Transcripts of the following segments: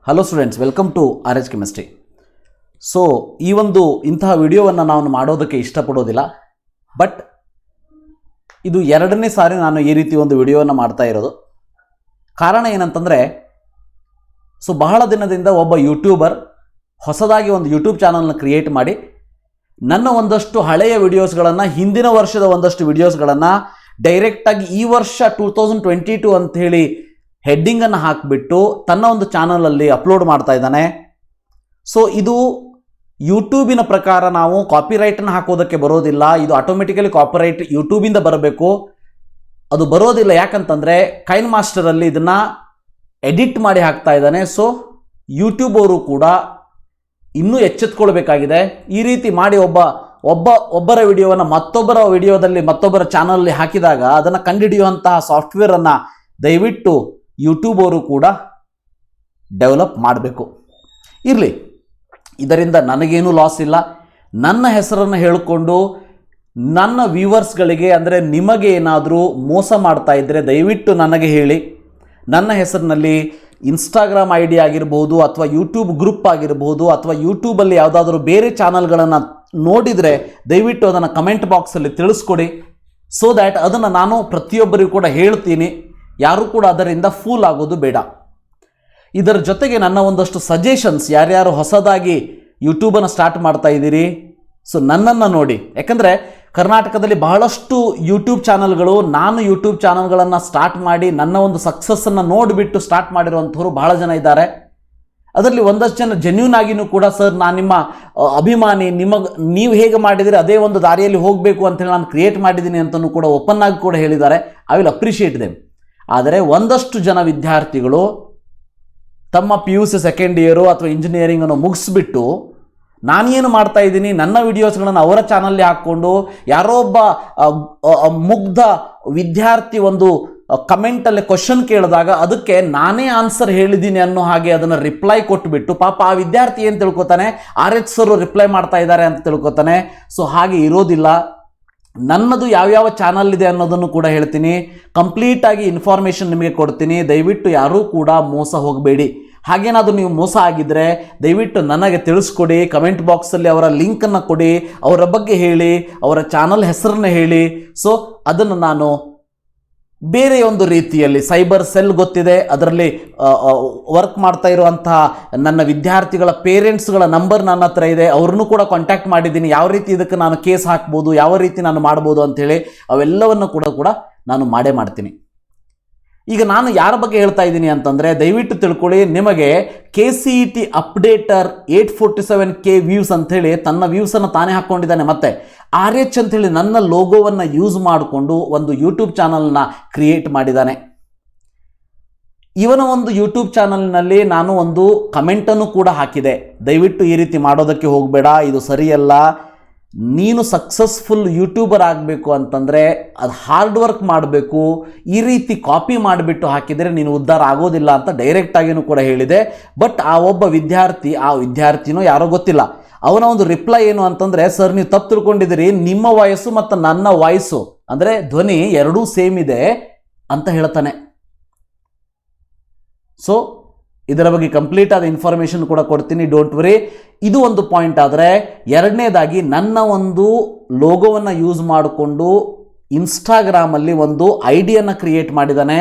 Hello students, welcome to RHchemistry. So ಈ ಒಂದು ಇಂತಹ ವಿಡಿಯೋವನ್ನು ನಾನು ಮಾಡೋದಕ್ಕೆ ಇಷ್ಟಪಡೋದಿಲ್ಲ. ಬಟ್ ಇದು ಎರಡನೇ ಸಾರಿ ನಾನು ಈ ರೀತಿ ಒಂದು ವಿಡಿಯೋವನ್ನು ಮಾಡ್ತಾ ಇರೋದು. ಕಾರಣ ಏನಂತಂದರೆ, ಸೊ ಬಹಳ ದಿನದಿಂದ ಒಬ್ಬ ಯೂಟ್ಯೂಬರ್ ಹೊಸದಾಗಿ ಒಂದು ಯೂಟ್ಯೂಬ್ ಚಾನಲ್ನ ಕ್ರಿಯೇಟ್ ಮಾಡಿ ನನ್ನ ಒಂದಷ್ಟು ಹಳೆಯ ವಿಡಿಯೋಸ್ಗಳನ್ನು, ಹಿಂದಿನ ವರ್ಷದ ಒಂದಷ್ಟು ವಿಡಿಯೋಸ್ಗಳನ್ನು ಡೈರೆಕ್ಟಾಗಿ ಈ ವರ್ಷ 2022 ಅಂಥೇಳಿ ಹೆಡ್ಡಿಂಗನ್ನು ಹಾಕಿಬಿಟ್ಟು ತನ್ನ ಒಂದು ಚಾನಲಲ್ಲಿ ಅಪ್ಲೋಡ್ ಮಾಡ್ತಾ ಇದ್ದಾನೆ. ಸೊ ಇದು ಯೂಟ್ಯೂಬಿನ ಪ್ರಕಾರ ನಾವು ಕಾಪಿರೈಟನ್ನು ಹಾಕೋದಕ್ಕೆ ಬರೋದಿಲ್ಲ. ಇದು ಆಟೋಮೆಟಿಕಲಿ ಕಾಪಿರೈಟ್ ಯೂಟ್ಯೂಬಿಂದ ಬರಬೇಕು. ಅದು ಬರೋದಿಲ್ಲ. ಯಾಕಂತಂದರೆ ಕೈನ್ ಮಾಸ್ಟರಲ್ಲಿ ಇದನ್ನು ಎಡಿಟ್ ಮಾಡಿ ಹಾಕ್ತಾ ಇದ್ದಾನೆ. ಸೊ ಯೂಟ್ಯೂಬ್ ಅವರು ಕೂಡ ಇನ್ನೂ ಎಚ್ಚೆತ್ಕೊಳ್ಬೇಕಾಗಿದೆ. ಈ ರೀತಿ ಮಾಡಿ ಒಬ್ಬರ ವಿಡಿಯೋವನ್ನು ಮತ್ತೊಬ್ಬರ ವಿಡಿಯೋದಲ್ಲಿ ಮತ್ತೊಬ್ಬರ ಚಾನಲಲ್ಲಿ ಹಾಕಿದಾಗ ಅದನ್ನು ಕಂಡುಹಿಡಿಯುವಂತಹ ಸಾಫ್ಟ್ವೇರನ್ನು ದಯವಿಟ್ಟು ಯೂಟ್ಯೂಬ್ ಅವರು ಕೂಡ ಡೆವಲಪ್ ಮಾಡಬೇಕು. ಇರಲಿ, ಇದರಿಂದ ನನಗೇನು ಲಾಸ್ ಇಲ್ಲ. ನನ್ನ ಹೆಸರನ್ನು ಹೇಳಿಕೊಂಡು ನನ್ನ ವ್ಯೂವರ್ಸ್ಗಳಿಗೆ, ಅಂದರೆ ನಿಮಗೆ ಏನಾದರೂ ಮೋಸ ಮಾಡ್ತಾ ಇದ್ದರೆ ದಯವಿಟ್ಟು ನನಗೆ ಹೇಳಿ. ನನ್ನ ಹೆಸರಿನಲ್ಲಿ ಇನ್ಸ್ಟಾಗ್ರಾಮ್ ಐ ಡಿ ಆಗಿರ್ಬೋದು, ಅಥವಾ ಯೂಟ್ಯೂಬ್ ಗ್ರೂಪ್ ಆಗಿರ್ಬೋದು, ಅಥವಾ ಯೂಟ್ಯೂಬಲ್ಲಿ ಯಾವುದಾದ್ರೂ ಬೇರೆ ಚಾನಲ್ಗಳನ್ನು ನೋಡಿದರೆ ದಯವಿಟ್ಟು ಅದನ್ನು ಕಮೆಂಟ್ ಬಾಕ್ಸಲ್ಲಿ ತಿಳಿಸ್ಕೊಡಿ. ಸೊ ದ್ಯಾಟ್ ಅದನ್ನು ನಾನು ಪ್ರತಿಯೊಬ್ಬರಿಗೂ ಕೂಡ ಹೇಳ್ತೀನಿ. ಯಾರೂ ಕೂಡ ಅದರಿಂದ ಫೂಲ್ ಆಗೋದು ಬೇಡ. ಇದರ ಜೊತೆಗೆ ನನ್ನ ಒಂದಷ್ಟು ಸಜೆಷನ್ಸ್, ಯಾರ್ಯಾರು ಹೊಸದಾಗಿ ಯೂಟ್ಯೂಬನ್ನು ಸ್ಟಾರ್ಟ್ ಮಾಡ್ತಾ ಇದ್ದೀರಿ, ಸೊ ನನ್ನನ್ನು ನೋಡಿ. ಯಾಕಂದರೆ ಕರ್ನಾಟಕದಲ್ಲಿ ಬಹಳಷ್ಟು ಯೂಟ್ಯೂಬ್ ಚಾನಲ್ಗಳು, ನಾನು ಯೂಟ್ಯೂಬ್ ಚಾನಲ್ಗಳನ್ನು ಸ್ಟಾರ್ಟ್ ಮಾಡಿ ನನ್ನ ಒಂದು ಸಕ್ಸಸ್ಸನ್ನು ನೋಡಿಬಿಟ್ಟು ಸ್ಟಾರ್ಟ್ ಮಾಡಿರುವಂಥವ್ರು ಬಹಳ ಜನ ಇದ್ದಾರೆ. ಅದರಲ್ಲಿ ಒಂದಷ್ಟು ಜನ ಜೆನ್ಯೂನ್ ಆಗಿನೂ ಕೂಡ, ಸರ್ ನಾನು ನಿಮ್ಮ ಅಭಿಮಾನಿ, ನೀವು ಹೇಗೆ ಮಾಡಿದರೆ ಅದೇ ಒಂದು ದಾರಿಯಲ್ಲಿ ಹೋಗಬೇಕು ಅಂತೇಳಿ ನಾನು ಕ್ರಿಯೇಟ್ ಮಾಡಿದ್ದೀನಿ ಅಂತಲೂ ಕೂಡ ಓಪನ್ ಆಗಿ ಕೂಡ ಹೇಳಿದ್ದಾರೆ. I will appreciate them. ಆದರೆ ಒಂದಷ್ಟು ಜನ ವಿದ್ಯಾರ್ಥಿಗಳು ತಮ್ಮ PUC ಸೆಕೆಂಡ್ ಇಯರು ಅಥವಾ ಇಂಜಿನಿಯರಿಂಗನ್ನು ಮುಗಿಸ್ಬಿಟ್ಟು ನಾನೇನು ಮಾಡ್ತಾ ಇದ್ದೀನಿ, ನನ್ನ ವಿಡಿಯೋಸ್ಗಳನ್ನು ಅವರ ಚಾನಲ್ಲಿ ಹಾಕ್ಕೊಂಡು ಯಾರೋ ಒಬ್ಬ ಮುಗ್ಧ ವಿದ್ಯಾರ್ಥಿ ಒಂದು ಕಮೆಂಟಲ್ಲಿ ಕ್ವಶನ್ ಕೇಳಿದಾಗ ಅದಕ್ಕೆ ನಾನೇ ಆನ್ಸರ್ ಹೇಳಿದ್ದೀನಿ ಅನ್ನೋ ಹಾಗೆ ಅದನ್ನು ರಿಪ್ಲೈ ಕೊಟ್ಟುಬಿಟ್ಟು, ಪಾಪ ಆ ವಿದ್ಯಾರ್ಥಿ ಏನು ತಿಳ್ಕೊತಾನೆ, RH ಸರ್ ರಿಪ್ಲೈ ಮಾಡ್ತಾ ಇದ್ದಾರೆ ಅಂತ ತಿಳ್ಕೊತಾನೆ. ಸೊ ಹಾಗೆ ಇರೋದಿಲ್ಲ. ನನ್ನದು ಯಾವ್ಯಾವ ಚಾನಲ್ ಇದೆ ಅನ್ನೋದನ್ನು ಕೂಡ ಹೇಳ್ತೀನಿ. ಕಂಪ್ಲೀಟಾಗಿ ಇನ್ಫಾರ್ಮೇಷನ್ ನಿಮಗೆ ಕೊಡ್ತೀನಿ. ದಯವಿಟ್ಟು ಯಾರೂ ಕೂಡ ಮೋಸ ಹೋಗಬೇಡಿ. ಹಾಗೇನಾದರೂ ನೀವು ಮೋಸ ಆಗಿದ್ದರೆ ದಯವಿಟ್ಟು ನನಗೆ ತಿಳಿಸ್ಕೊಡಿ. ಕಮೆಂಟ್ ಬಾಕ್ಸಲ್ಲಿ ಅವರ ಲಿಂಕನ್ನು ಕೊಡಿ, ಅವರ ಬಗ್ಗೆ ಹೇಳಿ, ಅವರ ಚಾನಲ್ ಹೆಸರನ್ನು ಹೇಳಿ. ಸೊ ಅದನ್ನು ನಾನು ಬೇರೆ ಒಂದು ರೀತಿಯಲ್ಲಿ, ಸೈಬರ್ ಸೆಲ್ ಗೊತ್ತಿದೆ, ಅದರಲ್ಲಿ ವರ್ಕ್ ಮಾಡ್ತಾ ಇರುವಂತಹ ನನ್ನ ವಿದ್ಯಾರ್ಥಿಗಳ ಪೇರೆಂಟ್ಸ್ಗಳ ನಂಬರ್ ನನ್ನ ಹತ್ರ ಇದೆ. ಅವ್ರನ್ನೂ ಕೂಡ ಕಾಂಟ್ಯಾಕ್ಟ್ ಮಾಡಿದ್ದೀನಿ. ಯಾವ ರೀತಿ ಇದಕ್ಕೆ ನಾನು ಕೇಸ್ ಹಾಕ್ಬೋದು, ಯಾವ ರೀತಿ ನಾನು ಮಾಡ್ಬೋದು ಅಂಥೇಳಿ ಅವೆಲ್ಲವನ್ನು ಕೂಡ ನಾನು ಮಾಡೇ ಮಾಡ್ತೀನಿ. ಈಗ ನಾನು ಯಾರ ಬಗ್ಗೆ ಹೇಳ್ತಾ ಇದ್ದೀನಿ ಅಂತಂದರೆ, ದಯವಿಟ್ಟು ತಿಳ್ಕೊಳ್ಳಿ. ನಿಮಗೆ KCET ಅಪ್ಡೇಟರ್ 847K ವ್ಯೂಸ್ ಅಂಥೇಳಿ ತನ್ನ ವ್ಯೂಸನ್ನು ತಾನೇ ಹಾಕ್ಕೊಂಡಿದ್ದಾನೆ. ಮತ್ತು RH ಅಂಥೇಳಿ ನನ್ನ ಲೋಗೋವನ್ನು ಯೂಸ್ ಮಾಡಿಕೊಂಡು ಒಂದು ಯೂಟ್ಯೂಬ್ ಚಾನಲ್ನ ಕ್ರಿಯೇಟ್ ಮಾಡಿದ್ದಾನೆ. ಇವನ ಒಂದು ಯೂಟ್ಯೂಬ್ ಚಾನಲ್ನಲ್ಲಿ ನಾನು ಒಂದು ಕಮೆಂಟನ್ನು ಕೂಡ ಹಾಕಿದೆ, ದಯವಿಟ್ಟು ಈ ರೀತಿ ಮಾಡೋದಕ್ಕೆ ಹೋಗಬೇಡ, ಇದು ಸರಿಯಲ್ಲ. ನೀನು ಸಕ್ಸಸ್ಫುಲ್ ಯೂಟ್ಯೂಬರ್ ಆಗಬೇಕು ಅಂತಂದರೆ ಅದು ಹಾರ್ಡ್ ವರ್ಕ್ ಮಾಡಬೇಕು. ಈ ರೀತಿ ಕಾಪಿ ಮಾಡಿಬಿಟ್ಟು ಹಾಕಿದರೆ ನೀನು ಉದ್ಧಾರ ಆಗೋದಿಲ್ಲ ಅಂತ ಡೈರೆಕ್ಟಾಗಿಯೂ ಕೂಡ ಹೇಳಿದೆ. ಬಟ್ ಆ ಒಬ್ಬ ವಿದ್ಯಾರ್ಥಿನೋ ಯಾರೋ ಗೊತ್ತಿಲ್ಲ, ಅವನ ಒಂದು ರಿಪ್ಲೈ ಏನು ಅಂತಂದರೆ, ಸರ್ ನೀವು ತಪ್ಪು ತಿಳ್ಕೊಂಡಿದ್ದೀರಿ, ನಿಮ್ಮ ವಾಯ್ಸು ಮತ್ತು ನನ್ನ ವಾಯ್ಸು ಅಂದರೆ ಧ್ವನಿ ಎರಡೂ ಸೇಮ್ ಇದೆ ಅಂತ ಹೇಳ್ತಾನೆ. ಸೊ ಇದರ ಬಗ್ಗೆ ಕಂಪ್ಲೀಟ್ ಆದ ಇನ್ಫಾರ್ಮೇಷನ್ ಕೂಡ ಕೊಡ್ತೀನಿ, ಡೋಂಟ್ ವರಿ. ಇದು ಒಂದು ಪಾಯಿಂಟ್. ಆದರೆ ಎರಡನೇದಾಗಿ ನನ್ನ ಒಂದು ಲೋಗೋವನ್ನು ಯೂಸ್ ಮಾಡಿಕೊಂಡು ಇನ್ಸ್ಟಾಗ್ರಾಮಲ್ಲಿ ಒಂದು ಐಡಿಯನ್ನು ಕ್ರಿಯೇಟ್ ಮಾಡಿದ್ದಾನೆ.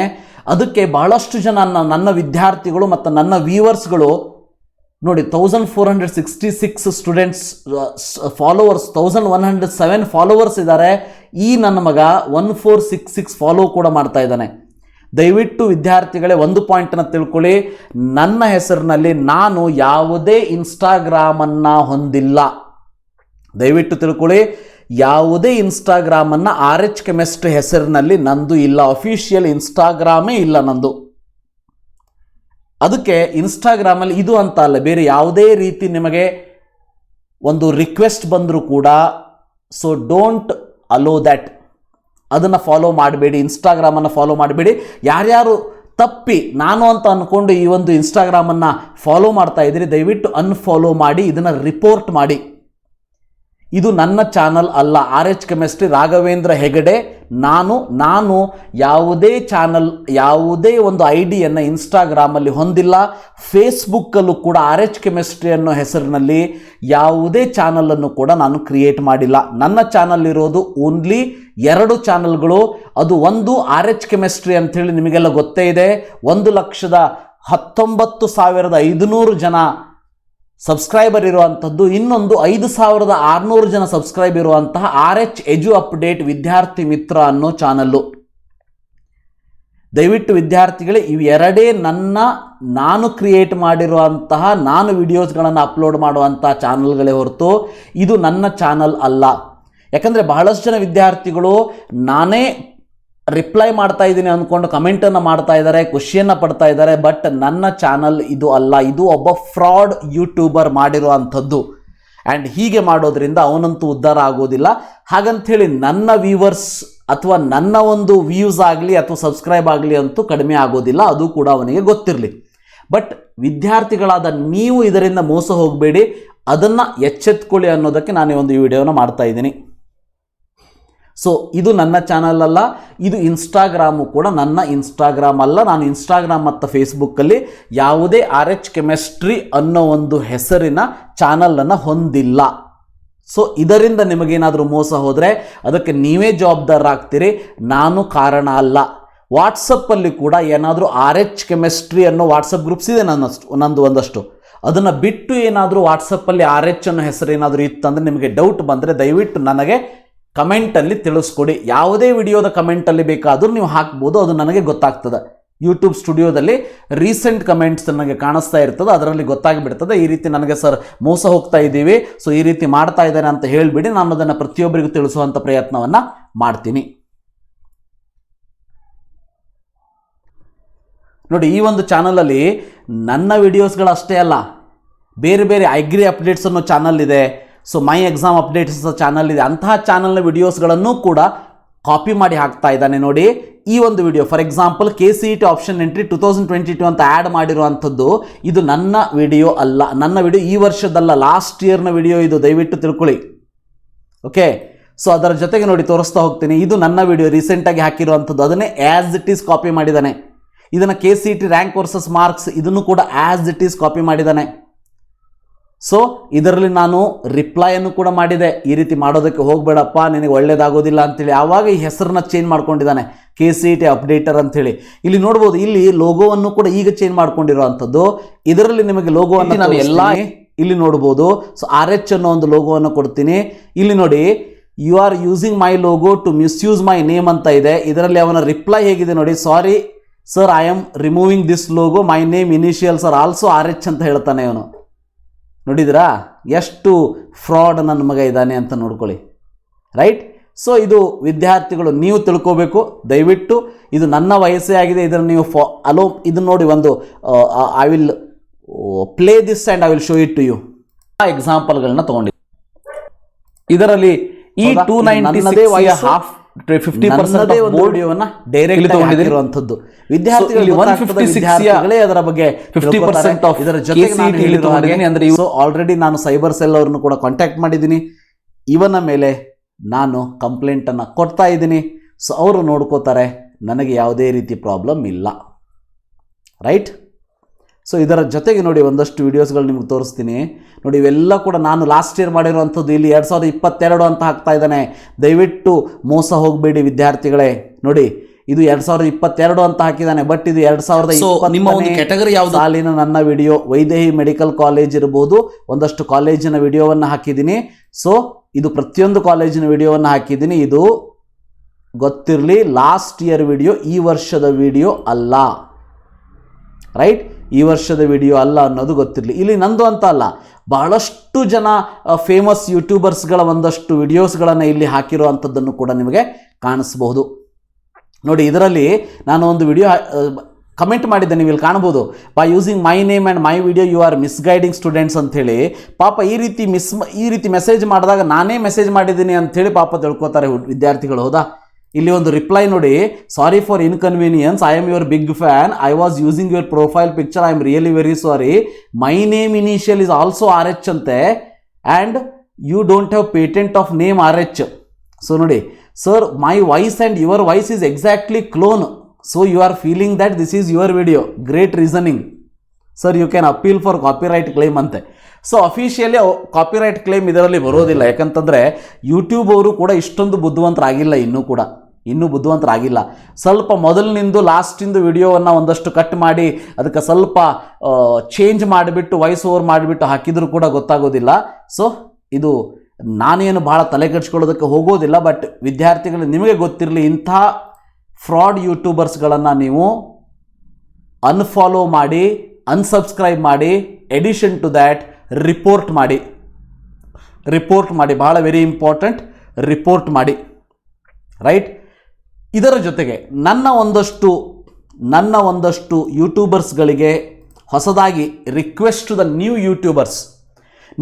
ಅದಕ್ಕೆ ಬಹಳಷ್ಟು ಜನ ನನ್ನ ವಿದ್ಯಾರ್ಥಿಗಳು ಮತ್ತು ನನ್ನ ವ್ಯೂವರ್ಸ್ಗಳು ನೋಡಿ, 1466 ಸ್ಟೂಡೆಂಟ್ಸ್ ಫಾಲೋವರ್ಸ್, 1107 ಫಾಲೋವರ್ಸ್ ಇದ್ದಾರೆ. ಈ ನನ್ನ ಮಗ 1466 ಫಾಲೋ ಕೂಡ ಮಾಡ್ತಾ ಇದ್ದಾನೆ. ದಯವಿಟ್ಟು ವಿದ್ಯಾರ್ಥಿಗಳೇ ಒಂದು ಪಾಯಿಂಟನ್ನು ತಿಳ್ಕೊಳ್ಳಿ, ನನ್ನ ಹೆಸರಿನಲ್ಲಿ ನಾನು ಯಾವುದೇ ಇನ್ಸ್ಟಾಗ್ರಾಮನ್ನು ಹೊಂದಿಲ್ಲ. ದಯವಿಟ್ಟು ತಿಳ್ಕೊಳ್ಳಿ, ಯಾವುದೇ ಇನ್ಸ್ಟಾಗ್ರಾಮನ್ನು RHchemistry ಹೆಸರಿನಲ್ಲಿ ನಂದು ಇಲ್ಲ. ಅಫಿಷಿಯಲ್ ಇನ್ಸ್ಟಾಗ್ರಾಮೇ ಇಲ್ಲ ನಂದು. ಅದಕ್ಕೆ ಇನ್ಸ್ಟಾಗ್ರಾಮಲ್ಲಿ ಇದು ಅಂತ ಅಲ್ಲ, ಬೇರೆ ಯಾವುದೇ ರೀತಿ ನಿಮಗೆ ಒಂದು ರಿಕ್ವೆಸ್ಟ್ ಬಂದರೂ ಕೂಡ, ಸೊ ಡೋಂಟ್ ಅಲೋ ದ್ಯಾಟ್. ಅದನ್ನು ಫಾಲೋ ಮಾಡಬೇಡಿ, ಇನ್ಸ್ಟಾಗ್ರಾಮನ್ನು ಫಾಲೋ ಮಾಡಬೇಡಿ. ಯಾರ್ಯಾರು ತಪ್ಪಿ ನಾನು ಅಂತ ಅಂದ್ಕೊಂಡು ಈ ಒಂದು ಇನ್ಸ್ಟಾಗ್ರಾಮನ್ನು ಫಾಲೋ ಮಾಡ್ತಾ ಇದ್ದೀರಿ, ದಯವಿಟ್ಟು ಅನ್ಫಾಲೋ ಮಾಡಿ, ಇದನ್ನು ರಿಪೋರ್ಟ್ ಮಾಡಿ. ಇದು ನನ್ನ ಚಾನಲ್ ಅಲ್ಲ. RH chemistry Raghavendra Hegde. ನಾನು ಯಾವುದೇ ಚಾನಲ್, ಯಾವುದೇ ಒಂದು ಐಡಿಯನ್ನು ಇನ್ಸ್ಟಾಗ್ರಾಮಲ್ಲಿ ಹೊಂದಿಲ್ಲ. ಫೇಸ್ಬುಕ್ಕಲ್ಲೂ ಕೂಡ RH ಕೆಮಿಸ್ಟ್ರಿ ಅನ್ನೋ ಹೆಸರಿನಲ್ಲಿ ಯಾವುದೇ ಚಾನಲನ್ನು ಕೂಡ ನಾನು ಕ್ರಿಯೇಟ್ ಮಾಡಿಲ್ಲ. ನನ್ನ ಚಾನಲ್ ಇರೋದು ಓನ್ಲಿ 2 ಚಾನಲ್ಗಳು. ಅದು ಒಂದು RH ಕೆಮಿಸ್ಟ್ರಿ ಅಂಥೇಳಿ ನಿಮಗೆಲ್ಲ ಗೊತ್ತೇ ಇದೆ. 1,19,500 ಜನ ಸಬ್ಸ್ಕ್ರೈಬರ್ ಇರುವಂಥದ್ದು. ಇನ್ನೊಂದು 5,600 ಜನ ಸಬ್ಸ್ಕ್ರೈಬ್ ಇರುವಂತಹ RH ಎಜು ಅಪ್ಡೇಟ್ ವಿದ್ಯಾರ್ಥಿ ಮಿತ್ರ ಅನ್ನೋ ಚಾನಲ್ಲು. ದಯವಿಟ್ಟು ವಿದ್ಯಾರ್ಥಿಗಳೇ, ಇವೆರಡೇ ನಾನು ಕ್ರಿಯೇಟ್ ಮಾಡಿರುವಂತಹ, ನಾನು ವಿಡಿಯೋಸ್ಗಳನ್ನು ಅಪ್ಲೋಡ್ ಮಾಡುವಂತಹ ಚಾನಲ್ಗಳೇ ಹೊರತು ಇದು ನನ್ನ ಚಾನಲ್ ಅಲ್ಲ. ಯಾಕಂದರೆ ಬಹಳಷ್ಟು ಜನ ವಿದ್ಯಾರ್ಥಿಗಳು ನಾನೇ ರಿಪ್ಲೈ ಮಾಡ್ತಾ ಇದ್ದೀನಿ ಅಂದ್ಕೊಂಡು ಕಮೆಂಟನ್ನು ಮಾಡ್ತಾ ಇದ್ದಾರೆ, ಖುಷಿಯನ್ನು ಪಡ್ತಾ ಇದ್ದಾರೆ. ಬಟ್ ನನ್ನ ಚಾನಲ್ ಇದು ಅಲ್ಲ. ಇದು ಒಬ್ಬ ಫ್ರಾಡ್ ಯೂಟ್ಯೂಬರ್ ಮಾಡಿರುವಂಥದ್ದು. ಆ್ಯಂಡ್ ಹೀಗೆ ಮಾಡೋದ್ರಿಂದ ಅವನಂತೂ ಉದ್ಧಾರ ಆಗೋದಿಲ್ಲ. ಹಾಗಂಥೇಳಿ ನನ್ನ ವ್ಯೂವರ್ಸ್ ಅಥವಾ ನನ್ನ ಒಂದು ವ್ಯೂಸ್ ಆಗಲಿ ಅಥವಾ ಸಬ್ಸ್ಕ್ರೈಬ್ ಆಗಲಿ ಅಂತೂ ಕಡಿಮೆ ಆಗೋದಿಲ್ಲ. ಅದು ಕೂಡ ಅವನಿಗೆ ಗೊತ್ತಿರಲಿ. ಬಟ್ ವಿದ್ಯಾರ್ಥಿಗಳಾದ ನೀವು ಇದರಿಂದ ಮೋಸ ಹೋಗಬೇಡಿ, ಅದನ್ನು ಎಚ್ಚೆತ್ಕೊಳ್ಳಿ ಅನ್ನೋದಕ್ಕೆ ನಾನು ಈ ಒಂದು ವಿಡಿಯೋನ ಮಾಡ್ತಾ ಇದ್ದೀನಿ. ಸೊ ಇದು ನನ್ನ ಚಾನಲ್ ಅಲ್ಲ, ಇದು ಇನ್ಸ್ಟಾಗ್ರಾಮು ಕೂಡ ನನ್ನ ಇನ್ಸ್ಟಾಗ್ರಾಮ್ ಅಲ್ಲ. ನಾನು ಇನ್ಸ್ಟಾಗ್ರಾಮ್ ಮತ್ತು ಫೇಸ್ಬುಕ್ಕಲ್ಲಿ ಯಾವುದೇ RH ಕೆಮಿಸ್ಟ್ರಿ ಅನ್ನೋ ಒಂದು ಹೆಸರಿನ ಚಾನಲನ್ನು ಹೊಂದಿಲ್ಲ. ಸೊ ಇದರಿಂದ ನಿಮಗೇನಾದರೂ ಮೋಸ ಹೋದರೆ ಅದಕ್ಕೆ ನೀವೇ ಜವಾಬ್ದಾರರಾಗ್ತೀರಿ, ನಾನು ಕಾರಣ ಅಲ್ಲ. ವಾಟ್ಸಪ್ಪಲ್ಲಿ ಕೂಡ ಏನಾದರೂ RH ಕೆಮಿಸ್ಟ್ರಿ ಅನ್ನೋ ವಾಟ್ಸಪ್ ಗ್ರೂಪ್ಸ್ ಇದೆ ನಂದು ಒಂದಷ್ಟು. ಅದನ್ನು ಬಿಟ್ಟು ಏನಾದರೂ ವಾಟ್ಸಪ್ಪಲ್ಲಿ RH ಅನ್ನೋ ಹೆಸರು ಏನಾದರೂ ಇತ್ತಂದರೆ, ನಿಮಗೆ ಡೌಟ್ ಬಂದರೆ ದಯವಿಟ್ಟು ನನಗೆ ಕಮೆಂಟಲ್ಲಿ ತಿಳಿಸ್ಕೊಡಿ. ಯಾವುದೇ ವಿಡಿಯೋದ ಕಮೆಂಟಲ್ಲಿ ಬೇಕಾದರೂ ನೀವು ಹಾಕ್ಬೋದು, ಅದು ನನಗೆ ಗೊತ್ತಾಗ್ತದೆ. ಯೂಟ್ಯೂಬ್ ಸ್ಟುಡಿಯೋದಲ್ಲಿ ರೀಸೆಂಟ್ ಕಮೆಂಟ್ಸ್ ನನಗೆ ಕಾಣಿಸ್ತಾ ಇರ್ತದೆ, ಅದರಲ್ಲಿ ಗೊತ್ತಾಗಿಬಿಡ್ತದೆ ಈ ರೀತಿ ನನಗೆ ಸರ್ ಮೋಸ ಹೋಗ್ತಾ ಇದ್ದೀವಿ, ಸೊ ಈ ರೀತಿ ಮಾಡ್ತಾ ಇದ್ದಾರೆ ಅಂತ ಹೇಳಿಬಿಡಿ. ನಾನು ಅದನ್ನು ಪ್ರತಿಯೊಬ್ಬರಿಗೂ ತಿಳಿಸುವಂಥ ಪ್ರಯತ್ನವನ್ನು ಮಾಡ್ತೀನಿ. ನೋಡಿ, ಈ ಒಂದು ಚಾನಲಲ್ಲಿ ನನ್ನ ವಿಡಿಯೋಸ್ಗಳು ಅಷ್ಟೇ ಅಲ್ಲ, ಬೇರೆ ಬೇರೆ ಅಗ್ರಿ ಅಪ್ಡೇಟ್ಸ್ ಅನ್ನೋ ಚಾನಲ್ ಇದೆ. So my exam updates channel ಇದೆ. ಅಂತಹ ಚಾನಲ್ನ ವಿಡಿಯೋಸ್ಗಳನ್ನು ಕೂಡ ಕಾಪಿ ಮಾಡಿ ಹಾಕ್ತಾ ಇದ್ದಾನೆ. ನೋಡಿ, ಈ ಒಂದು video for example KCET option entry 2022 ಅಂತ ಆ್ಯಡ್ ಮಾಡಿರುವಂಥದ್ದು ಇದು ನನ್ನ ವಿಡಿಯೋ ಅಲ್ಲ. ನನ್ನ ವಿಡಿಯೋ ಈ ವರ್ಷದಲ್ಲ, ಲಾಸ್ಟ್ ಇಯರ್ನ ವಿಡಿಯೋ ಇದು, ದಯವಿಟ್ಟು ತಿಳ್ಕೊಳ್ಳಿ. ಓಕೆ, ಸೊ ಅದರ ಜೊತೆಗೆ ನೋಡಿ ತೋರಿಸ್ತಾ ಹೋಗ್ತೀನಿ. ಇದು ನನ್ನ ವಿಡಿಯೋ ರೀಸೆಂಟಾಗಿ ಹಾಕಿರುವಂಥದ್ದು, ಅದನ್ನೇ ಆ್ಯಸ್ ಇಟ್ ಈಸ್ ಕಾಪಿ ಮಾಡಿದ್ದಾನೆ. ಇದನ್ನು KCET ರ್ಯಾಂಕ್ ವರ್ಸಸ್ ಮಾರ್ಕ್ಸ್ ಇದನ್ನು ಕೂಡ ಆ್ಯಸ್ ಇಟ್ ಈಸ್ ಕಾಪಿ ಮಾಡಿದ್ದಾನೆ. ಸೊ ಇದರಲ್ಲಿ ನಾನು ರಿಪ್ಲೈಯನ್ನು ಕೂಡ ಮಾಡಿದೆ, ಈ ರೀತಿ ಮಾಡೋದಕ್ಕೆ ಹೋಗಬೇಡಪ್ಪ, ನಿನಗೆ ಒಳ್ಳೇದಾಗೋದಿಲ್ಲ ಅಂತೇಳಿ. ಆವಾಗ ಈ ಹೆಸರನ್ನ ಚೇಂಜ್ ಮಾಡ್ಕೊಂಡಿದ್ದಾನೆ, KCET ಅಪ್ಡೇಟರ್ ಅಂಥೇಳಿ. ಇಲ್ಲಿ ನೋಡ್ಬೋದು, ಇಲ್ಲಿ ಲೋಗೋವನ್ನು ಕೂಡ ಈಗ ಚೇಂಜ್ ಮಾಡ್ಕೊಂಡಿರುವಂಥದ್ದು. ಇದರಲ್ಲಿ ನಿಮಗೆ ಲೋಗೋವನ್ನು ನಾನು ಎಲ್ಲ ಇಲ್ಲಿ ನೋಡ್ಬೋದು. ಸೊ RH ಅನ್ನೋ ಒಂದು ಲೋಗೋವನ್ನು ಕೊಡ್ತೀನಿ. ಇಲ್ಲಿ ನೋಡಿ, you are using my logo to misuse my name ಅಂತ ಇದೆ. ಇದರಲ್ಲಿ ಅವನ ರಿಪ್ಲೈ ಹೇಗಿದೆ ನೋಡಿ, sorry sir, I am removing this logo, my name initials are also RH ಅಂತ ಹೇಳ್ತಾನೆ ಅವನು. ನೋಡಿದ್ರಾ ಎಷ್ಟು ಫ್ರಾಡ್ ನನ್ನ ಮಗ ಇದ್ದಾನೆ ಅಂತ ನೋಡ್ಕೊಳ್ಳಿ. ರೈಟ್? ಸೊ ಇದು ವಿದ್ಯಾರ್ಥಿಗಳು ನೀವು ತಿಳ್ಕೋಬೇಕು. ದಯವಿಟ್ಟು ಇದು ನನ್ನ ವಯಸ್ಸೇ ಆಗಿದೆ, ಇದನ್ನು ನೀವು ಇದನ್ನು ನೋಡಿ, ಒಂದು I will play this and I will show it to you. ಆ ಎಕ್ಸಾಂಪಲ್ಗಳನ್ನ ತೊಗೊಂಡಿದ್ದೆ. ಇದರಲ್ಲಿ ಈ 296 ಹಾಫ್ 50% ವಿಡಿಯೋವನ್ನು ಡೈರೆಕ್ಟ್ ತಗೊಂಡಿರುವಂಥದ್ದು. ವಿದ್ಯಾರ್ಥಿಗಳು 156 ಅದರ ಬಗ್ಗೆ 50% ಆಫ್ ಇದರ ಜೊತೆಗೆ ನಾನು ಹೇಳಿರೋ ಹಾಗೆ ಅಂದರೆ ಆಲ್ರೆಡಿ ನಾನು ಸೈಬರ್ ಸೆಲ್ ಅವರನ್ನು ಕೂಡ ಕಾಂಟ್ಯಾಕ್ಟ್ ಮಾಡಿದ್ದೀನಿ. ಇವನ ಮೇಲೆ ನಾನು ಕಂಪ್ಲೇಂಟನ್ನು ಕೊಡ್ತಾ ಇದ್ದೀನಿ. ಸೊ ಅವರು ನೋಡ್ಕೋತಾರೆ, ನನಗೆ ಯಾವುದೇ ರೀತಿ ಪ್ರಾಬ್ಲಮ್ ಇಲ್ಲ. ರೈಟ್? ಸೊ ಇದರ ಜೊತೆಗೆ ನೋಡಿ ಒಂದಷ್ಟು ವೀಡಿಯೋಸ್ಗಳು ನಿಮ್ಗೆ ತೋರಿಸ್ತೀನಿ. ನೋಡಿ, ಇವೆಲ್ಲ ಕೂಡ ನಾನು ಲಾಸ್ಟ್ ಇಯರ್ ಮಾಡಿರುವಂಥದ್ದು. ಇಲ್ಲಿ 2022 ಅಂತ ಹಾಕ್ತಾ ಇದ್ದಾನೆ. ದಯವಿಟ್ಟು ಮೋಸ ಹೋಗಬೇಡಿ ವಿದ್ಯಾರ್ಥಿಗಳೇ. ನೋಡಿ, ಇದು 2022 ಅಂತ ಹಾಕಿದ್ದಾನೆ, ಬಟ್ ಇದು 2020 ನಿಮ್ಮ ಒಂದು ಕ್ಯಾಟಗರಿ ಯಾವುದು ಸಾಲಿನ ನನ್ನ ವಿಡಿಯೋ. ವೈದೇಹಿ ಮೆಡಿಕಲ್ ಕಾಲೇಜ್ ಇರ್ಬೋದು, ಒಂದಷ್ಟು ಕಾಲೇಜಿನ ವಿಡಿಯೋವನ್ನು ಹಾಕಿದ್ದೀನಿ. ಸೊ ಇದು ಪ್ರತಿಯೊಂದು ಕಾಲೇಜಿನ ವಿಡಿಯೋವನ್ನು ಹಾಕಿದ್ದೀನಿ. ಇದು ಗೊತ್ತಿರಲಿ, ಲಾಸ್ಟ್ ಇಯರ್ ವಿಡಿಯೋ, ಈ ವರ್ಷದ ವಿಡಿಯೋ ಅಲ್ಲ. ರೈಟ್? ಈ ವರ್ಷದ ವಿಡಿಯೋ ಅಲ್ಲ ಅನ್ನೋದು ಗೊತ್ತಿರಲಿ. ಇಲ್ಲಿ ನಂದು ಅಂತ ಅಲ್ಲ, ಬಹಳಷ್ಟು ಜನ ಫೇಮಸ್ ಯೂಟ್ಯೂಬರ್ಸ್ಗಳ ಒಂದಷ್ಟು ವಿಡಿಯೋಸ್ಗಳನ್ನು ಇಲ್ಲಿ ಹಾಕಿರುವಂಥದ್ದನ್ನು ಕೂಡ ನಿಮಗೆ ಕಾಣಿಸ್ಬಹುದು. ನೋಡಿ, ಇದರಲ್ಲಿ ನಾನು ಒಂದು ವಿಡಿಯೋ ಕಮೆಂಟ್ ಮಾಡಿದ್ದೆ, ನೀವು ಇಲ್ಲಿ ಕಾಣ್ಬೋದು. By using my name and my video you are misguiding students ಅಂಥೇಳಿ. ಪಾಪ ಈ ರೀತಿ ಮೆಸೇಜ್ ಮಾಡಿದಾಗ ನಾನೇ ಮೆಸೇಜ್ ಮಾಡಿದ್ದೀನಿ ಅಂಥೇಳಿ ಪಾಪ ತಿಳ್ಕೊತಾರೆ ವಿದ್ಯಾರ್ಥಿಗಳು. ಹೌದಾ? ಇಲ್ಲಿ ಒಂದು ರಿಪ್ಲೈ ನೋಡಿ, sorry for inconvenience, I am your big fan, I was using your profile picture, I am really very sorry, my name initial is also RH ಅಂತೆ, and you don't have patent of name RH. So ನೋಡಿ sir, my voice and your voice is exactly clone. So you are feeling that this is your video. Great reasoning sir. You can appeal for copyright claim ಅಂತೆ. So officially copyright claim ಇದರಲ್ಲಿ ಬರೋದಿಲ್ಲ. ಯಾಕಂತಂದರೆ YouTube ಅವರು ಕೂಡ ಇಷ್ಟೊಂದು ಬುದ್ಧಿವಂತರಾಗಿಲ್ಲ, ಇನ್ನೂ ಬುದ್ಧಿವಂತರಾಗಿಲ್ಲ. ಸ್ವಲ್ಪ ಮೊದಲಿನಿಂದ ಲಾಸ್ಟಿಂದು ವಿಡಿಯೋವನ್ನು ಒಂದಷ್ಟು ಕಟ್ ಮಾಡಿ ಅದಕ್ಕೆ ಸ್ವಲ್ಪ ಚೇಂಜ್ ಮಾಡಿಬಿಟ್ಟು ವಾಯ್ಸ್ ಓವರ್ ಮಾಡಿಬಿಟ್ಟು ಹಾಕಿದರೂ ಕೂಡ ಗೊತ್ತಾಗೋದಿಲ್ಲ. ಸೊ ಇದು ನಾನೇನು ಭಾಳ ತಲೆ ಕೆಡಿಸ್ಕೊಳ್ಳೋದಕ್ಕೆ ಹೋಗೋದಿಲ್ಲ. ಬಟ್ ವಿದ್ಯಾರ್ಥಿಗಳು, ನಿಮಗೆ ಗೊತ್ತಿರಲಿ, ಇಂಥ ಫ್ರಾಡ್ ಯೂಟ್ಯೂಬರ್ಸ್ಗಳನ್ನು ನೀವು ಅನ್ಫಾಲೋ ಮಾಡಿ, ಅನ್ಸಬ್ಸ್ಕ್ರೈಬ್ ಮಾಡಿ, ಎಡಿಷನ್ ಟು ದ್ಯಾಟ್ ರಿಪೋರ್ಟ್ ಮಾಡಿ. ಭಾಳ ವೆರಿ ಇಂಪಾರ್ಟೆಂಟ್, ರಿಪೋರ್ಟ್ ಮಾಡಿ, ರೈಟ್. ಇದರ ಜೊತೆಗೆ ನನ್ನ ಒಂದಷ್ಟು ಯೂಟ್ಯೂಬರ್ಸ್ಗಳಿಗೆ ಹೊಸದಾಗಿ request to the new YouTubers.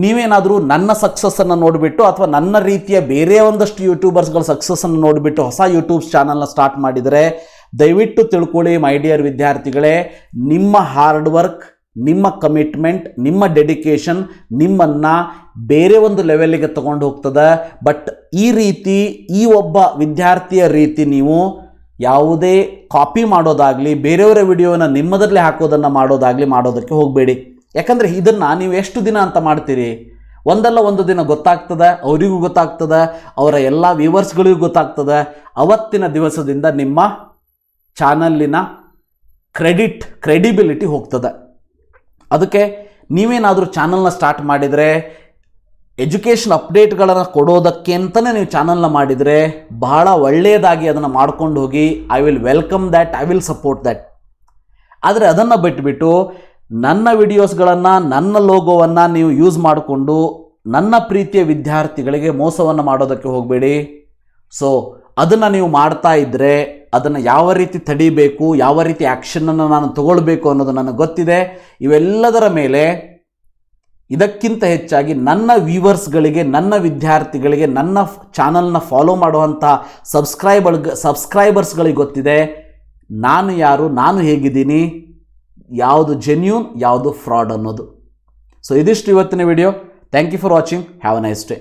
ನೀವೇನಾದರೂ ನನ್ನ ಸಕ್ಸಸ್ಸನ್ನು ನೋಡಿಬಿಟ್ಟು ಅಥವಾ ನನ್ನ ರೀತಿಯ ಬೇರೆ ಒಂದಷ್ಟು ಯೂಟ್ಯೂಬರ್ಸ್ಗಳ ಸಕ್ಸಸ್ಸನ್ನು ನೋಡಿಬಿಟ್ಟು ಹೊಸ ಯೂಟ್ಯೂಬ್ ಚಾನಲ್ನ ಸ್ಟಾರ್ಟ್ ಮಾಡಿದರೆ ದಯವಿಟ್ಟು ತಿಳ್ಕೊಳ್ಳಿ ಮೈ ಡಿಯರ್ ವಿದ್ಯಾರ್ಥಿಗಳೇ, ನಿಮ್ಮ ಹಾರ್ಡ್ ವರ್ಕ್, ನಿಮ್ಮ ಕಮಿಟ್ಮೆಂಟ್, ನಿಮ್ಮ ಡೆಡಿಕೇಶನ್ ನಿಮ್ಮನ್ನು ಬೇರೆ ಒಂದು ಲೆವೆಲ್ಲಿಗೆ ತಗೊಂಡು ಹೋಗ್ತದೆ. ಬಟ್ ಈ ಒಬ್ಬ ವಿದ್ಯಾರ್ಥಿಯ ರೀತಿ ನೀವು ಯಾವುದೇ ಕಾಪಿ ಮಾಡೋದಾಗಲಿ, ಬೇರೆಯವರ ವಿಡಿಯೋನ ನಿಮ್ಮದರಲ್ಲಿ ಹಾಕೋದನ್ನು ಮಾಡೋದಕ್ಕೆ ಹೋಗಬೇಡಿ. ಯಾಕಂದರೆ ಇದನ್ನು ನೀವು ಎಷ್ಟು ದಿನ ಅಂತ ಮಾಡ್ತೀರಿ? ಒಂದಲ್ಲ ಒಂದು ದಿನ ಗೊತ್ತಾಗ್ತದೆ, ಅವರಿಗೂ ಗೊತ್ತಾಗ್ತದೆ, ಅವರ ಎಲ್ಲ ವ್ಯೂವರ್ಸ್ಗಳಿಗೂ ಗೊತ್ತಾಗ್ತದೆ. ಅವತ್ತಿನ ದಿವಸದಿಂದ ನಿಮ್ಮ ಚಾನಲ್ಲಿನ ಕ್ರೆಡಿಬಿಲಿಟಿ ಹೋಗ್ತದೆ. ಅದಕ್ಕೆ ನೀವೇನಾದರೂ ಚಾನಲ್ನ ಸ್ಟಾರ್ಟ್ ಮಾಡಿದರೆ, ಎಜುಕೇಷನ್ ಅಪ್ಡೇಟ್ಗಳನ್ನು ಕೊಡೋದಕ್ಕೆ ಅಂತಲೇ ನೀವು ಚಾನಲ್ನ ಮಾಡಿದರೆ ಬಹಳ ಒಳ್ಳೆಯದಾಗಿ ಅದನ್ನು ಮಾಡ್ಕೊಂಡು ಹೋಗಿ. I will welcome that, I will support that. ಆದರೆ ಅದನ್ನು ಬಿಟ್ಟುಬಿಟ್ಟು ನನ್ನ ವಿಡಿಯೋಸ್ಗಳನ್ನು, ನನ್ನ ಲೋಗೋವನ್ನು ನೀವು ಯೂಸ್ ಮಾಡಿಕೊಂಡು ನನ್ನ ಪ್ರೀತಿಯ ವಿದ್ಯಾರ್ಥಿಗಳಿಗೆ ಮೋಸವನ್ನು ಮಾಡೋದಕ್ಕೆ ಹೋಗಬೇಡಿ. ಸೊ ಅದನ್ನು ನೀವು ಮಾಡ್ತಾ ಇದ್ದರೆ ಅದನ್ನು ಯಾವ ರೀತಿ ತಡಿಬೇಕು, ಯಾವ ರೀತಿ ಆ್ಯಕ್ಷನನ್ನು ನಾನು ತಗೊಳ್ಬೇಕು ಅನ್ನೋದು ನನಗೆ ಗೊತ್ತಿದೆ. ಇವೆಲ್ಲದರ ಮೇಲೆ ಇದಕ್ಕಿಂತ ಹೆಚ್ಚಾಗಿ ನನ್ನ ವ್ಯೂವರ್ಸ್ಗಳಿಗೆ, ನನ್ನ ವಿದ್ಯಾರ್ಥಿಗಳಿಗೆ, ನನ್ನ ಚಾನಲ್ನ ಫಾಲೋ ಮಾಡುವಂಥ ಸಬ್ಸ್ಕ್ರೈಬರ್ಸ್ಗಳಿಗೆ ಗೊತ್ತಿದೆ ನಾನು ಯಾರು, ನಾನು ಹೇಗಿದ್ದೀನಿ, ಯಾವುದು ಜೆನ್ಯೂನ್, ಯಾವುದು ಫ್ರಾಡ್ ಅನ್ನೋದು. ಸೊ ಇದಿಷ್ಟು ಇವತ್ತಿನ video. Thank you for watching. Have a nice day.